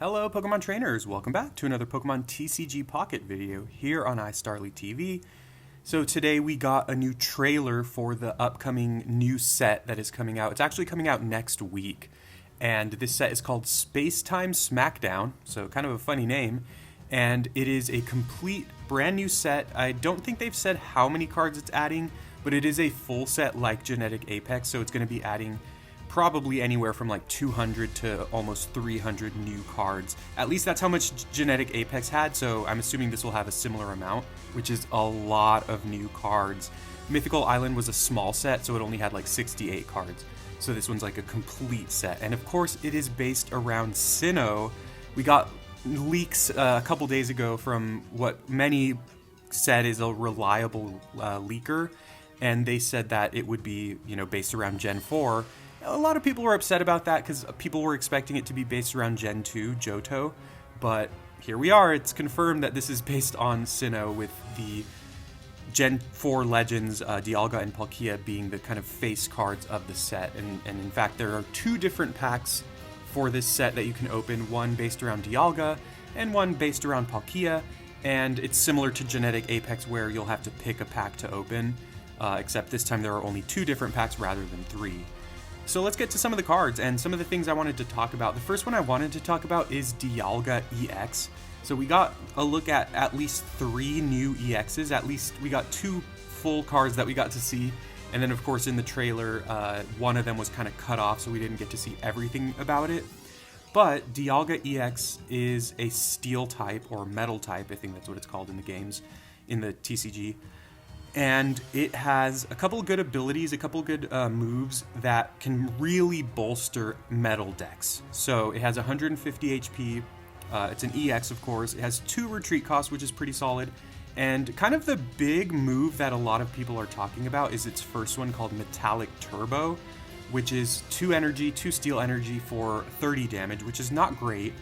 Hello Pokemon trainers, welcome back to another Pokemon TCG Pocket video here on iStarly TV. So today we got a new trailer for the upcoming new set that is coming out. It's actually coming out next week, and this set is called Space-Time Smackdown, so kind of a funny name, and it is a complete brand new set. I don't think they've said how many cards it's adding, but it is a full set like Genetic Apex, so it's going to be adding probably anywhere from like 200 to almost 300 new cards. At least that's how much Genetic Apex had, so I'm assuming this will have a similar amount, which is a lot of new cards. Mythical Island was a small set, so it only had like 68 cards. So this one's like a complete set. And of course, it is based around Sinnoh. We got leaks a couple days ago from what many said is a reliable leaker, and they said that it would be, based around Gen 4. A lot of people were upset about that because people were expecting it to be based around Gen 2, Johto, but here we are. It's confirmed that this is based on Sinnoh, with the Gen 4 Legends, Dialga and Palkia, being the kind of face cards of the set. And in fact, there are two different packs for this set that you can open, one based around Dialga and one based around Palkia, and it's similar to Genetic Apex where you'll have to pick a pack to open, except this time there are only two different packs rather than three. So let's get to some of the cards and some of the things I wanted to talk about. The first one I wanted to talk about is Dialga EX. So we got a look at least 3 new EXs. At least we got 2 full cards that we got to see. And then of course in the trailer, one of them was kind of cut off, so we didn't get to see everything about it. But Dialga EX is a steel type, or metal type, I think that's what it's called in the games, in the TCG. And it has a couple good abilities, a couple good moves that can really bolster metal decks. So it has 150 HP, it's an EX of course, it has 2 retreat costs, which is pretty solid, and kind of the big move that a lot of people are talking about is its first one called Metallic Turbo, which is 2 energy, 2 steel energy for 30 damage, which is not great.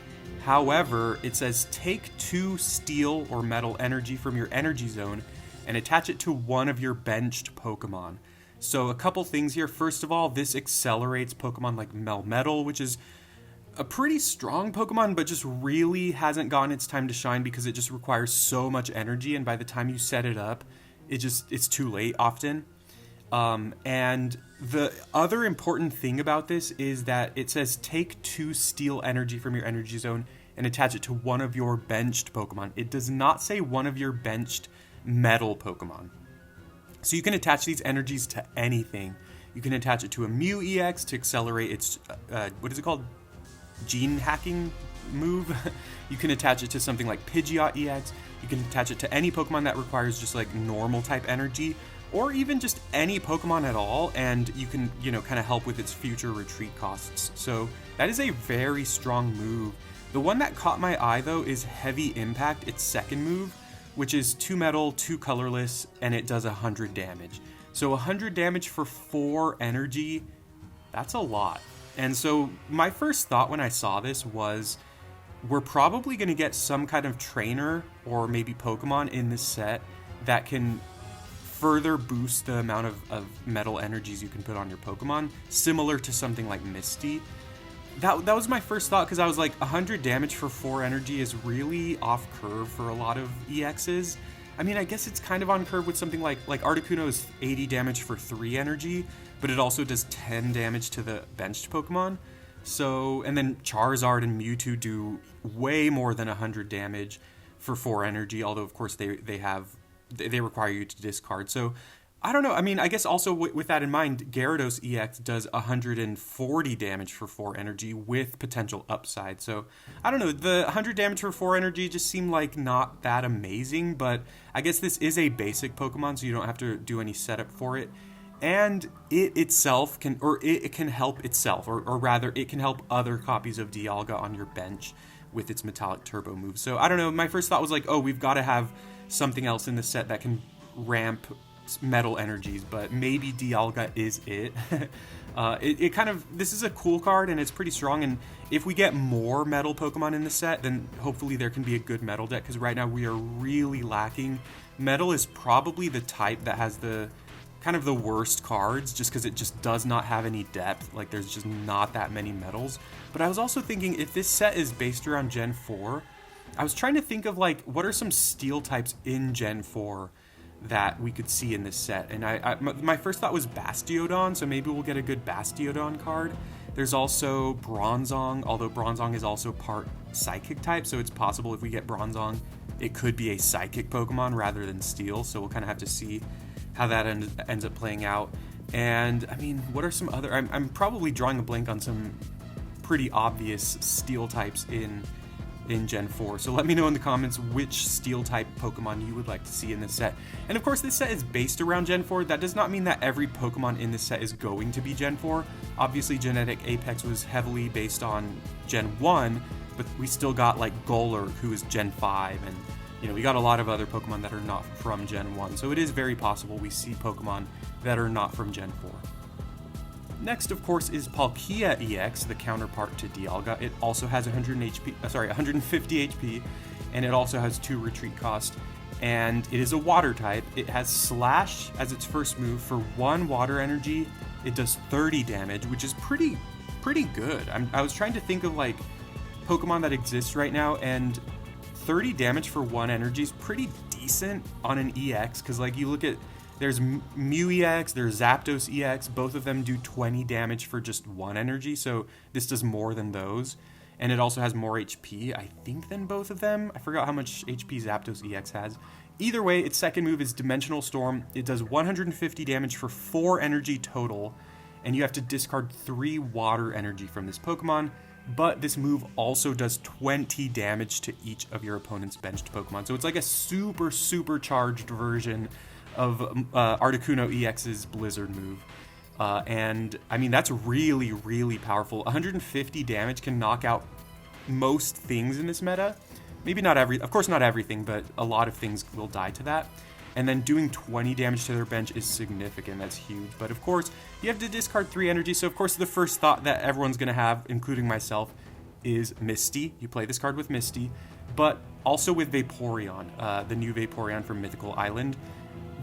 However, it says take 2 steel or metal energy from your energy zone and attach it to one of your benched Pokemon. So a couple things here. First of all, this accelerates Pokemon like Melmetal, which is a pretty strong Pokemon, but just really hasn't gotten its time to shine because it just requires so much energy, and by the time you set it up, it's too late often. And the other important thing about this is that it says take 2 steel energy from your energy zone and attach it to one of your benched Pokemon. It does not say one of your benched metal Pokemon. So you can attach these energies to anything. You can attach it to a Mew EX to accelerate its, what is it called? Gene hacking move. You can attach it to something like Pidgeot EX. You can attach it to any Pokemon that requires just like normal type energy, or even just any Pokemon at all, and you can, kind of help with its future retreat costs. So that is a very strong move. The one that caught my eye though is Heavy Impact, its second move, which is 2 metal, 2 colorless, and it does 100 damage. So 100 damage for 4 energy, that's a lot. And so my first thought when I saw this was, we're probably going to get some kind of trainer or maybe Pokemon in this set that can further boost the amount of metal energies you can put on your Pokemon, similar to something like Misty. That was my first thought, because I was like, 100 damage for 4 energy is really off curve for a lot of EXs. I mean, I guess it's kind of on curve with something like Articuno is 80 damage for 3 energy, but it also does 10 damage to the benched Pokemon. So, and then Charizard and Mewtwo do way more than 100 damage for 4 energy, although of course they require you to discard. So I don't know. I mean, I guess also with that in mind, Gyarados EX does 140 damage for 4 energy with potential upside. So I don't know. The 100 damage for 4 energy just seemed like not that amazing, but I guess this is a basic Pokemon, so you don't have to do any setup for it. And it itself can help itself, or rather, it can help other copies of Dialga on your bench with its Metallic Turbo move. So I don't know. My first thought was like, oh, we've got to have something else in the set that can ramp metal energies, but maybe Dialga is it. This is a cool card and it's pretty strong, and if we get more metal Pokemon in the set, then hopefully there can be a good metal deck, because right now we are really lacking. Metal is probably the type that has the kind of the worst cards just because it just does not have any depth. Like, there's just not that many metals. But I was also thinking, if this set is based around Gen 4, I was trying to think of, like, what are some steel types in Gen 4 that we could see in this set? And my first thought was Bastiodon, so maybe we'll get a good Bastiodon card. There's also Bronzong, although Bronzong is also part Psychic type, so it's possible if we get Bronzong, it could be a Psychic Pokemon rather than Steel, so we'll kind of have to see how that ends up playing out. And, I mean, what are some other... I'm probably drawing a blank on some pretty obvious Steel types in Gen 4, so let me know in the comments which Steel type Pokemon you would like to see in this set. And of course, this set is based around Gen 4. That does not mean that every Pokemon in this set is going to be Gen 4. Obviously, Genetic Apex was heavily based on Gen 1, but we still got, like, Golurk, who is Gen 5, and, you know, we got a lot of other Pokemon that are not from Gen 1, so it is very possible we see Pokemon that are not from Gen 4. Next, of course, is Palkia EX, the counterpart to Dialga. It also has 150 HP, and it also has 2 retreat cost, and it is a water type. It has Slash as its first move. For 1 water energy, it does 30 damage, which is pretty good. I was trying to think of, like, Pokemon that exist right now, and 30 damage for 1 energy is pretty decent on an EX, because, like, you look at... There's Mew EX, there's Zapdos EX, both of them do 20 damage for just 1 energy, so this does more than those. And it also has more HP, I think, than both of them. I forgot how much HP Zapdos EX has. Either way, its second move is Dimensional Storm. It does 150 damage for 4 energy total, and you have to discard 3 water energy from this Pokemon. But this move also does 20 damage to each of your opponent's benched Pokemon. So it's like a super charged version of Articuno EX's Blizzard move. And, I mean, that's really powerful. 150 damage can knock out most things in this meta. Maybe not of course not everything, but a lot of things will die to that. And then doing 20 damage to their bench is significant. That's huge. But, of course, you have to discard 3 energy. So, of course, the first thought that everyone's going to have, including myself, is Misty. You play this card with Misty. But also with Vaporeon, the new Vaporeon from Mythical Island.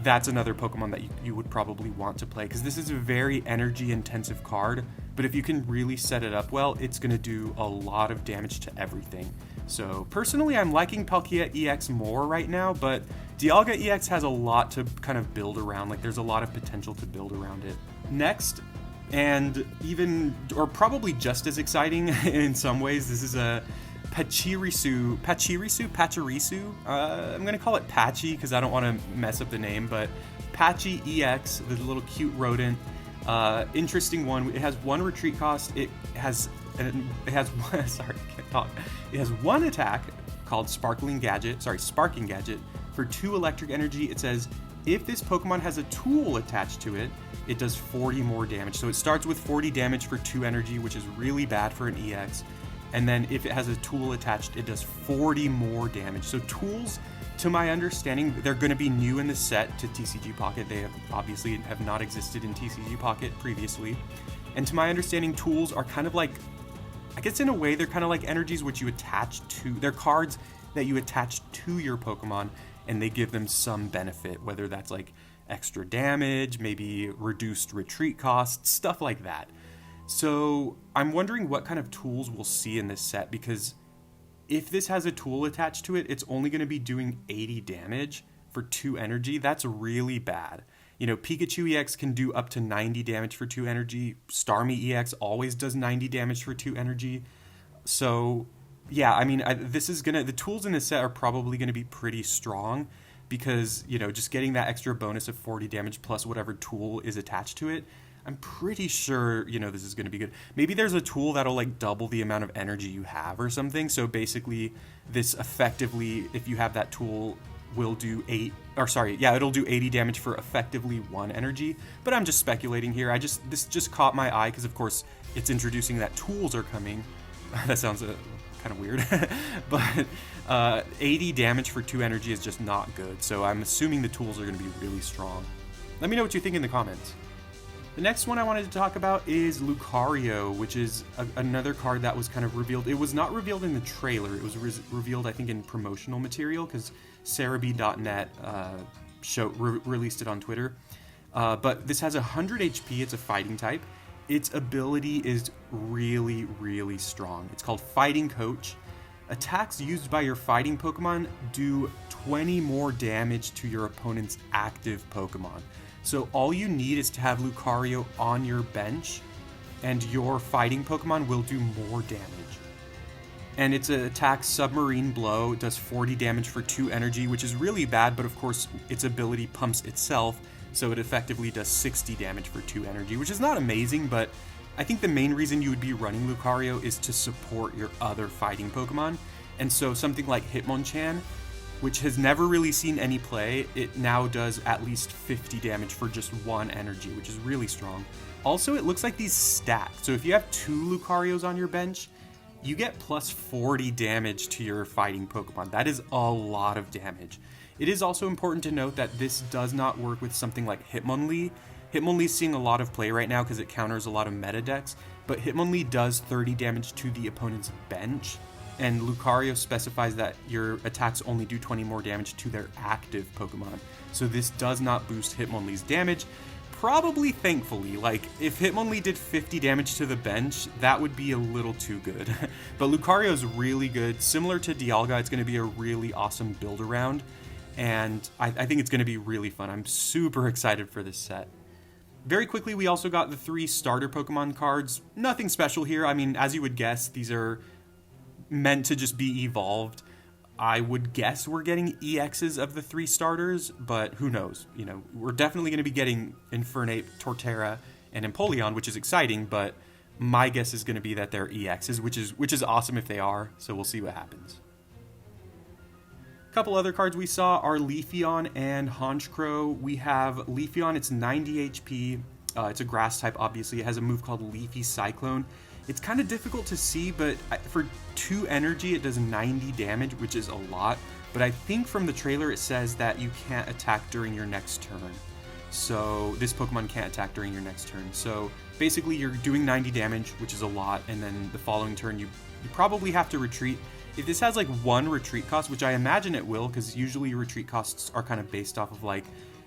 That's another Pokemon that you would probably want to play, because this is a very energy-intensive card, but if you can really set it up well, it's going to do a lot of damage to everything. So, personally, I'm liking Palkia EX more right now, but Dialga EX has a lot to kind of build around. Like, there's a lot of potential to build around it. Next, and even, or probably just as exciting in some ways, this is a Pachirisu. I'm going to call it Patchy because I don't want to mess up the name, but Patchy EX, the little cute rodent. Interesting one. It has 1 retreat cost. It has sorry, I can't talk. It has 1 attack called Sparking Gadget for 2 electric energy. It says if this Pokemon has a tool attached to it, it does 40 more damage. So it starts with 40 damage for 2 energy, which is really bad for an EX. And then if it has a tool attached, it does 40 more damage. So tools, to my understanding, they're going to be new in the set to TCG Pocket. They obviously have not existed in TCG Pocket previously. And to my understanding, tools are kind of like, I guess in a way, they're kind of like energies which you attach to, they're cards that you attach to your Pokemon, and they give them some benefit, whether that's like extra damage, maybe reduced retreat costs, stuff like that. So I'm wondering what kind of tools we'll see in this set, because if this has a tool attached to it, it's only going to be doing 80 damage for 2 energy. That's really bad. You know, Pikachu EX can do up to 90 damage for 2 energy. Starmie EX always does 90 damage for 2 energy. So, yeah, I mean, the tools in this set are probably going to be pretty strong because, you know, just getting that extra bonus of 40 damage plus whatever tool is attached to it, I'm pretty sure, you know, this is going to be good. Maybe there's a tool that'll, like, double the amount of energy you have or something. So basically, this effectively, if you have that tool, will do it'll do 80 damage for effectively 1 energy. But I'm just speculating here. This just caught my eye because, of course, it's introducing that tools are coming. That sounds kind of weird. But 80 damage for 2 energy is just not good. So I'm assuming the tools are going to be really strong. Let me know what you think in the comments. The next one I wanted to talk about is Lucario, which is another card that was kind of revealed. It was not revealed in the trailer. It was revealed, I think, in promotional material because Cerebi.net released it on Twitter. but this has 100 HP. It's a fighting type. Its ability is really, really strong. It's called Fighting Coach. Attacks used by your fighting Pokemon do 20 more damage to your opponent's active Pokemon. So all you need is to have Lucario on your bench, and your fighting Pokemon will do more damage. And its attack Submarine Blow does 40 damage for 2 energy, which is really bad, but of course its ability pumps itself, so it effectively does 60 damage for 2 energy, which is not amazing, but I think the main reason you would be running Lucario is to support your other fighting Pokemon. And so something like Hitmonchan, which has never really seen any play, it now does at least 50 damage for just 1 energy, which is really strong. Also, it looks like these stack. So if you have 2 Lucarios on your bench, you get plus 40 damage to your fighting Pokemon. That is a lot of damage. It is also important to note that this does not work with something like Hitmonlee. Hitmonlee is seeing a lot of play right now because it counters a lot of meta decks, but Hitmonlee does 30 damage to the opponent's bench, and Lucario specifies that your attacks only do 20 more damage to their active Pokemon. So this does not boost Hitmonlee's damage. Probably thankfully, like if Hitmonlee did 50 damage to the bench, that would be a little too good. But Lucario is really good. Similar to Dialga, it's going to be a really awesome build around, and I think it's going to be really fun. I'm super excited for this set. Very quickly, we also got the 3 starter Pokemon cards. Nothing special here. I mean, as you would guess, these are meant to just be evolved. I would guess we're getting EXs of the 3 starters, but who knows? You know, we're definitely going to be getting Infernape, Torterra, and Empoleon, which is exciting, but my guess is going to be that they're EXs, which is awesome if they are, so we'll see what happens. A couple other cards we saw are Leafeon and Honchkrow. We have Leafeon, it's 90 HP. It's a grass type, obviously. It has a move called Leafy Cyclone. It's kind of difficult to see, but for 2 energy, it does 90 damage, which is a lot. But I think from the trailer, it says that you can't attack during your next turn. So this Pokemon can't attack during your next turn. So basically, you're doing 90 damage, which is a lot, and then the following turn, you probably have to retreat. If this has like 1 retreat cost, which I imagine it will, because usually retreat costs are kind of based off of like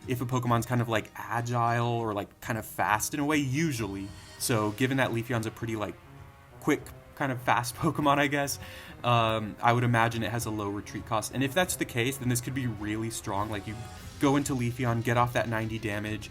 if a Pokemon's kind of like agile or like kind of fast in a way, usually. So given that Leafeon's a pretty like quick, kind of fast Pokemon, I guess, I would imagine it has a low retreat cost. And if that's the case, then this could be really strong. Like you go into Leafeon, get off that 90 damage,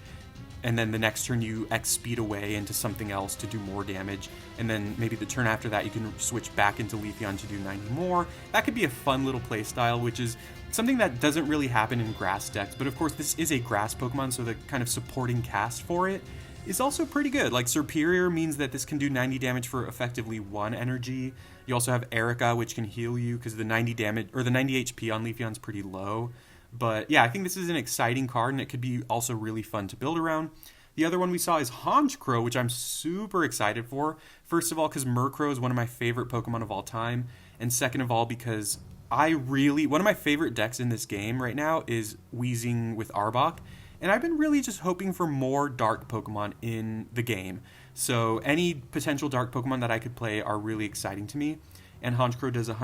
and then the next turn you X speed away into something else to do more damage, and then maybe the turn after that you can switch back into Leafeon to do 90 more. That could be a fun little play style, which is something that doesn't really happen in grass decks, but of course this is a grass Pokemon, so the kind of supporting cast for it is also pretty good. Like Superior means that this can do 90 damage for effectively 1 energy. You also have Erica, which can heal you because the 90 damage or the 90 HP on Leafeon's pretty low. But yeah, I think this is an exciting card, and it could be also really fun to build around. The other one we saw is Honchkrow, which I'm super excited for. First of all, because Murkrow is one of my favorite Pokemon of all time. And second of all, because one of my favorite decks in this game right now is Weezing with Arbok. And I've been really just hoping for more dark Pokemon in the game. So any potential dark Pokemon that I could play are really exciting to me. And Honchkrow does it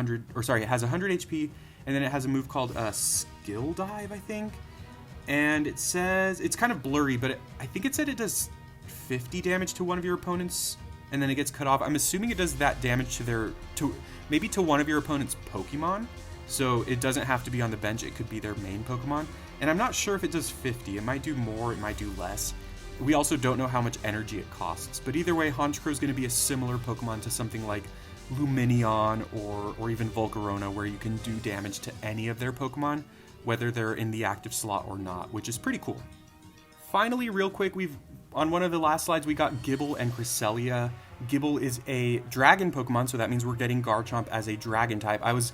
has 100 HP, and then it has a move called Skill Dive, I think. And it says, it's kind of blurry, but I think it said it does 50 damage to one of your opponents, and then it gets cut off. I'm assuming it does that damage to one of your opponent's Pokemon. So it doesn't have to be on the bench, it could be their main Pokemon. And I'm not sure if it does 50, it might do more, it might do less. We also don't know how much energy it costs. But either way, Honchkrow is going to be a similar Pokemon to something like Lumineon or even Volcarona, where you can do damage to any of their Pokemon, whether they're in the active slot or not, which is pretty cool. Finally, real quick, on one of the last slides, we got Gible and Cresselia. Gible is a dragon Pokemon, so that means we're getting Garchomp as a dragon type. I was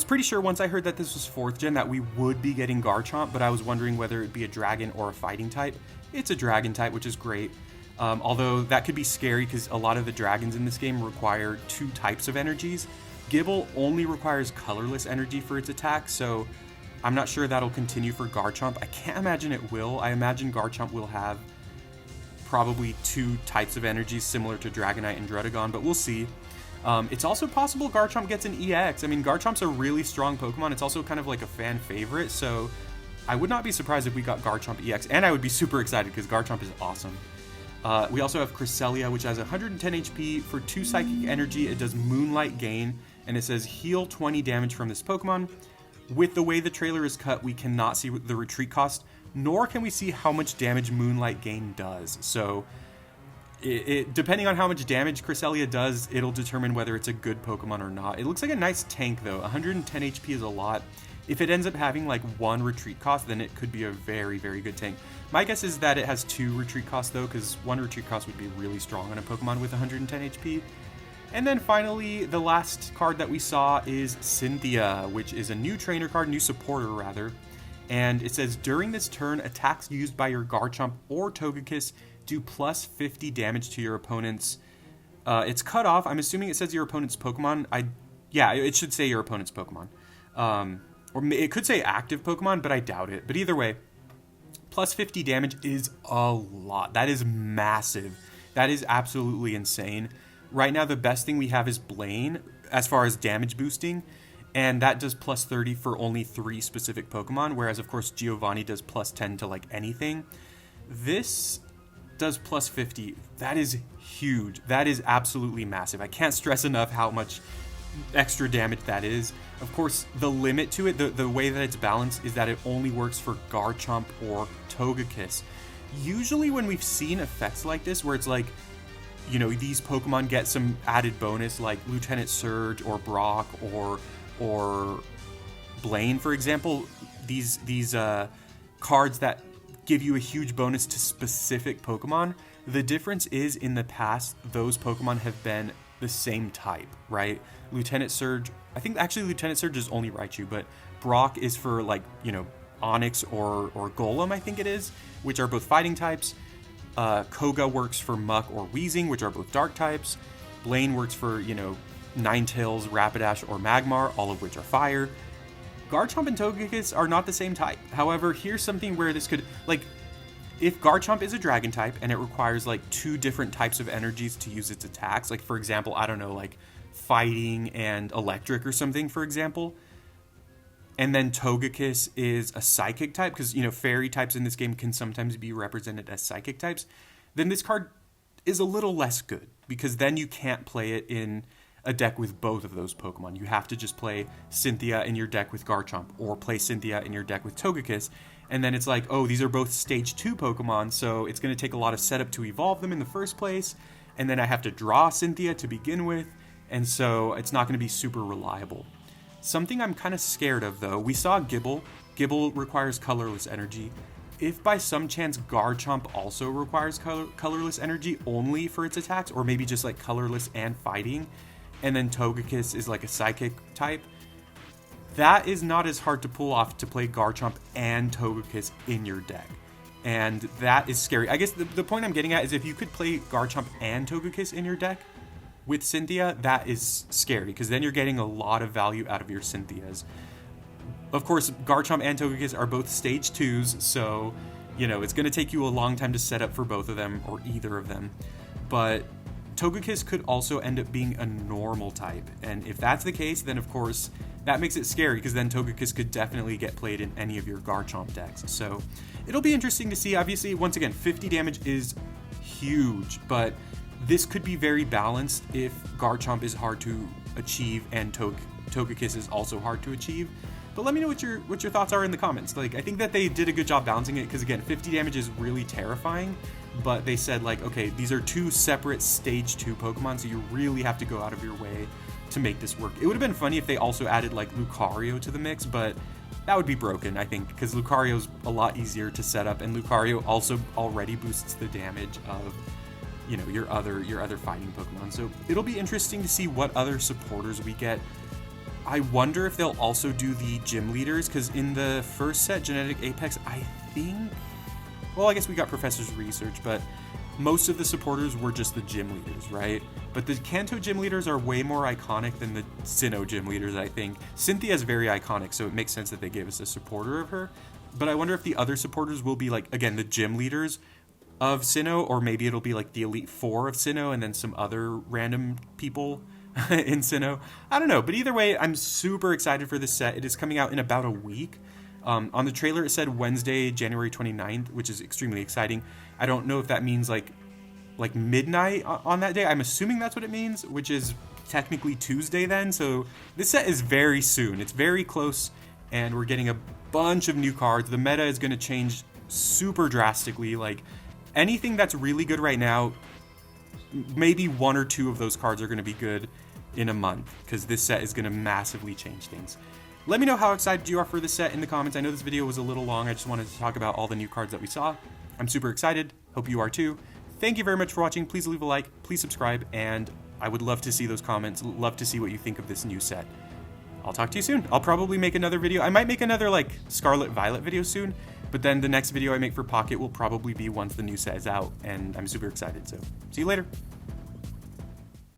pretty sure once I heard that this was 4th gen that we would be getting Garchomp, but I was wondering whether it'd be a dragon or a fighting type. It's a dragon type, which is great. Although that could be scary because a lot of the dragons in this game require 2 types of energies. Gible only requires colorless energy for its attack, so I'm not sure that'll continue for Garchomp. I can't imagine it will. I imagine Garchomp will have probably 2 types of energies similar to Dragonite and Druddigon, but we'll see. It's also possible Garchomp gets an EX. I mean, Garchomp's a really strong Pokemon. It's also kind of like a fan favorite, so I would not be surprised if we got Garchomp EX, and I would be super excited because Garchomp is awesome. We also have Cresselia, which has 110 HP for 2 Psychic Energy. It does Moonlight Gain, and it says heal 20 damage from this Pokemon. With the way the trailer is cut, we cannot see the retreat cost, nor can we see how much damage Moonlight Gain does. So, depending on how much damage Cresselia does, it'll determine whether it's a good Pokemon or not. It looks like a nice tank, though. 110 HP is a lot. If it ends up having like 1 retreat cost, then it could be a very, very good tank. My guess is that it has 2 retreat costs, though, because 1 retreat cost would be really strong on a Pokemon with 110 HP. And then finally, the last card that we saw is Cynthia, which is a new trainer card, new supporter rather. And it says, during this turn, attacks used by your Garchomp or Togekiss do plus 50 damage to your opponent's. It's cut off. I'm assuming it says your opponent's Pokemon. Yeah, it should say your opponent's Pokemon. Or it could say active Pokemon, but I doubt it. But either way, plus 50 damage is a lot. That is massive. That is absolutely insane. Right now, the best thing we have is Blaine, as far as damage boosting, and that does plus 30 for only 3 specific Pokemon, whereas, of course, Giovanni does plus 10 to, like, anything. This does plus 50. That is huge. That is absolutely massive. I can't stress enough how much extra damage that is. Of course, the limit to it, the way that it's balanced, is that it only works for Garchomp or Togekiss. Usually when we've seen effects like this, where it's like, you know, these Pokemon get some added bonus, like Lieutenant Surge or Brock or Blaine, for example, these cards that give you a huge bonus to specific Pokemon. The difference is, in the past, those Pokemon have been the same type, right? Lieutenant Surge, I think actually Lieutenant Surge is only Raichu, but Brock is for, like, you know, Onix or Golem, I think it is, which are both fighting types. Koga works for Muck or Weezing, which are both dark types. Blaine works for, you know, Ninetales, Rapidash, or Magmar, all of which are fire. Garchomp and Togekiss are not the same type. However, here's something where this could, like, if Garchomp is a dragon type and it requires like 2 different types of energies to use its attacks, like, for example, I don't know, like fighting and electric or something, for example, and then Togekiss is a psychic type, because, you know, fairy types in this game can sometimes be represented as psychic types, then this card is a little less good, because then you can't play it in a deck with both of those Pokemon. You have to just play Cynthia in your deck with Garchomp, or play Cynthia in your deck with Togekiss, and then it's like, oh, these are both Stage 2 Pokemon, so it's going to take a lot of setup to evolve them in the first place, and then I have to draw Cynthia to begin with, and so it's not going to be super reliable. Something I'm kind of scared of, though, we saw Gible. Gible requires colorless energy. If by some chance Garchomp also requires colorless energy only for its attacks, or maybe just like colorless and fighting, and then Togekiss is like a psychic type, that is not as hard to pull off to play Garchomp and Togekiss in your deck. And that is scary. I guess the point I'm getting at is, if you could play Garchomp and Togekiss in your deck with Cynthia, that is scary, because then you're getting a lot of value out of your Cynthias. Of course, Garchomp and Togekiss are both Stage 2s, so, you know, it's going to take you a long time to set up for both of them, or either of them. But Togekiss could also end up being a normal type, and if that's the case, then of course that makes it scary, because then Togekiss could definitely get played in any of your Garchomp decks. So it'll be interesting to see. Obviously, once again, 50 damage is huge, but this could be very balanced if Garchomp is hard to achieve and Togekiss is also hard to achieve. But let me know what your thoughts are in the comments. Like, I think that they did a good job balancing it, because again, 50 damage is really terrifying, but they said, like, okay, these are 2 separate Stage 2 Pokemon, so you really have to go out of your way to make this work. It would have been funny if they also added like Lucario to the mix, but that would be broken, I think, because Lucario's a lot easier to set up, and Lucario also already boosts the damage of, you know, your other fighting Pokemon. So it'll be interesting to see what other supporters we get. I wonder if they'll also do the gym leaders, because in the first set, Genetic Apex, I think, well, I guess we got Professor's Research, but most of the supporters were just the gym leaders, right? But the Kanto gym leaders are way more iconic than the Sinnoh gym leaders, I think. Cynthia is very iconic, so it makes sense that they gave us a supporter of her. But I wonder if the other supporters will be, like, again, the gym leaders of Sinnoh, or maybe it'll be like the Elite Four of Sinnoh and then some other random people in Sinnoh. I don't know, but either way, I'm super excited for this set. It is coming out in about a week. On the trailer, it said Wednesday, January 29th, which is extremely exciting. I don't know if that means like midnight on that day. I'm assuming that's what it means, which is technically Tuesday then. So this set is very soon. It's very close, and we're getting a bunch of new cards. The meta is going to change super drastically. Like, anything that's really good right now, maybe one or two of those cards are going to be good in a month, because this set is going to massively change things. Let me know how excited you are for this set in the comments. I know this video was a little long. I just wanted to talk about all the new cards that we saw. I'm super excited. Hope you are too. Thank you very much for watching. Please leave a like, please subscribe, and I would love to see those comments. Love to see what you think of this new set. I'll talk to you soon. I'll probably make another video. I might make another like Scarlet Violet video soon, but then the next video I make for Pocket will probably be once the new set is out, and I'm super excited. So see you later.